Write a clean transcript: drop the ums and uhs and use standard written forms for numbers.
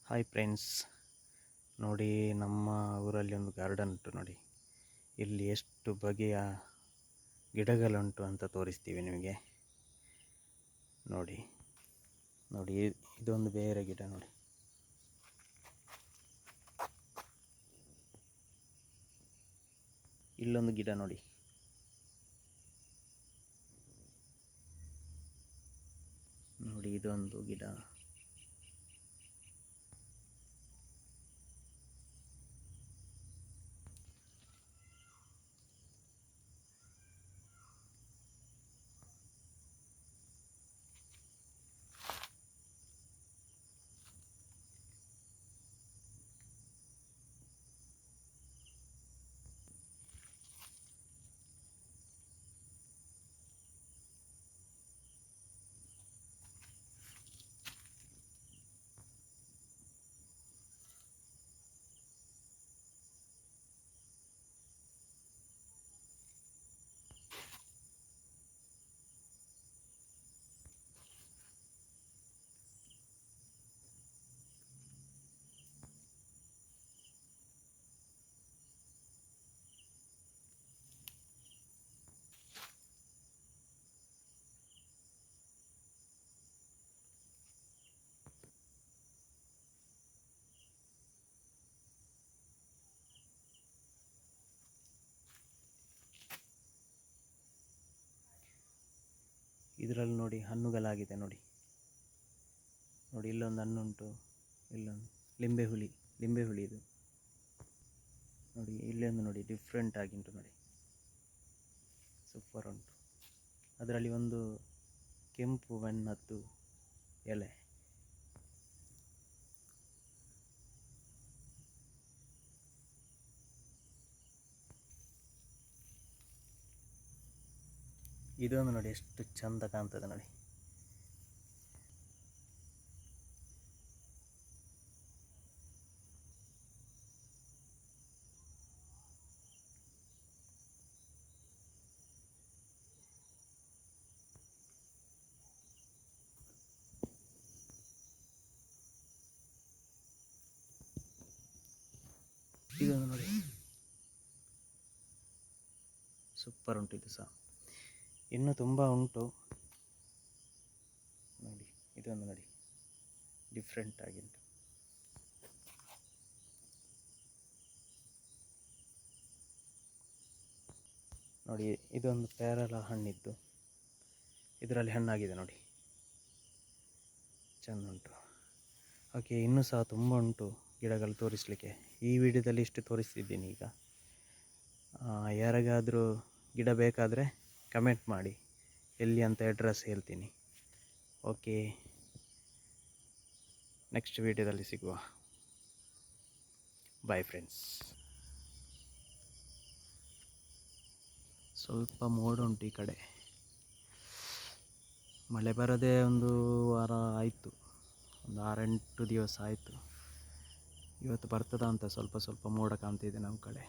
Hi friends, ನೋಡಿ ನಮ್ಮ ಊರಲ್ಲಿ ಒಂದು ಗಾರ್ಡನ್ ಉಂಟು. ನೋಡಿ ಇಲ್ಲಿ ಎಷ್ಟು ಬಗೆಯ ಗಿಡಗಳುಂಟು ಅಂತ ತೋರಿಸ್ತೀವಿ ನಿಮಗೆ. ನೋಡಿ ನೋಡಿ ಇದೊಂದು ಬೇರೆ ಗಿಡ. ನೋಡಿ ಇಲ್ಲೊಂದು ಗಿಡ ನೋಡಿ. ನೋಡಿ ಇದೊಂದು ಗಿಡ. ಇದರಲ್ಲಿ ನೋಡಿ ಹಣ್ಣುಗಳಾಗಿದೆ. ನೋಡಿ ನೋಡಿ ಇಲ್ಲೊಂದು ಹಣ್ಣುಂಟು, ಇಲ್ಲೊಂದು ಲಿಂಬೆ ಹುಳಿ ಇದು ನೋಡಿ. ಇಲ್ಲೊಂದು ನೋಡಿ ಡಿಫ್ರೆಂಟ್ ಆಗಿಂಟು. ನೋಡಿ ಸೂಪರ್ ಉಂಟು. ಅದರಲ್ಲಿ ಒಂದು ಕೆಂಪು ಬಣ್ಣದ್ದು ಎಲೆ. ಇದೊಂದು ನೋಡಿ ಎಷ್ಟು ಚಂದ ಕಾಣ್ತದೆ. ನೋಡಿ ಇದೊಂದು ನೋಡಿ ಸೂಪರ್ ಉಂಟು. ಇದು ಸಹ ಇನ್ನೂ ತುಂಬ ಉಂಟು. ನೋಡಿ ಇದೊಂದು ನೋಡಿ ಡಿಫ್ರೆಂಟ್ ಆಗಿಂಟು. ನೋಡಿ ಇದೊಂದು ಪೇರಲ ಹಣ್ಣಿದ್ದು, ಇದರಲ್ಲಿ ಹಣ್ಣಾಗಿದೆ. ನೋಡಿ ಚೆಂದ ಉಂಟು. ಓಕೆ, ಇನ್ನೂ ಸಹ ತುಂಬ ಉಂಟು ಗಿಡಗಳು ತೋರಿಸಲಿಕ್ಕೆ. ಈ ವಿಡಿಯೋದಲ್ಲಿ ಇಷ್ಟು ತೋರಿಸ್ತಿದ್ದೀನಿ. ಈಗ ಯಾರಿಗಾದರೂ ಗಿಡ ಬೇಕಾದರೆ ಕಮೆಂಟ್ ಮಾಡಿ, ಎಲ್ಲಿ ಅಂತ ಅಡ್ರೆಸ್ ಹೇಳ್ತೀನಿ. ಓಕೆ, ನೆಕ್ಸ್ಟ್ ವಿಡಿಯೋದಲ್ಲಿ ಸಿಗುವ. Bye friends. ಸ್ವಲ್ಪ ಮೋಡ ಉಂಟು ಈ ಕಡೆ. ಮಳೆ ಬರದೆ ಒಂದು ವಾರ ಆಯಿತು, ಒಂದು 6-8 ದಿವಸ ಆಯಿತು. ಇವತ್ತು ಬರ್ತದ ಅಂತ ಸ್ವಲ್ಪ ಸ್ವಲ್ಪ ಮೋಡ ಕಾಣ್ತಿದೆ ನಮ್ಮ ಕಡೆ.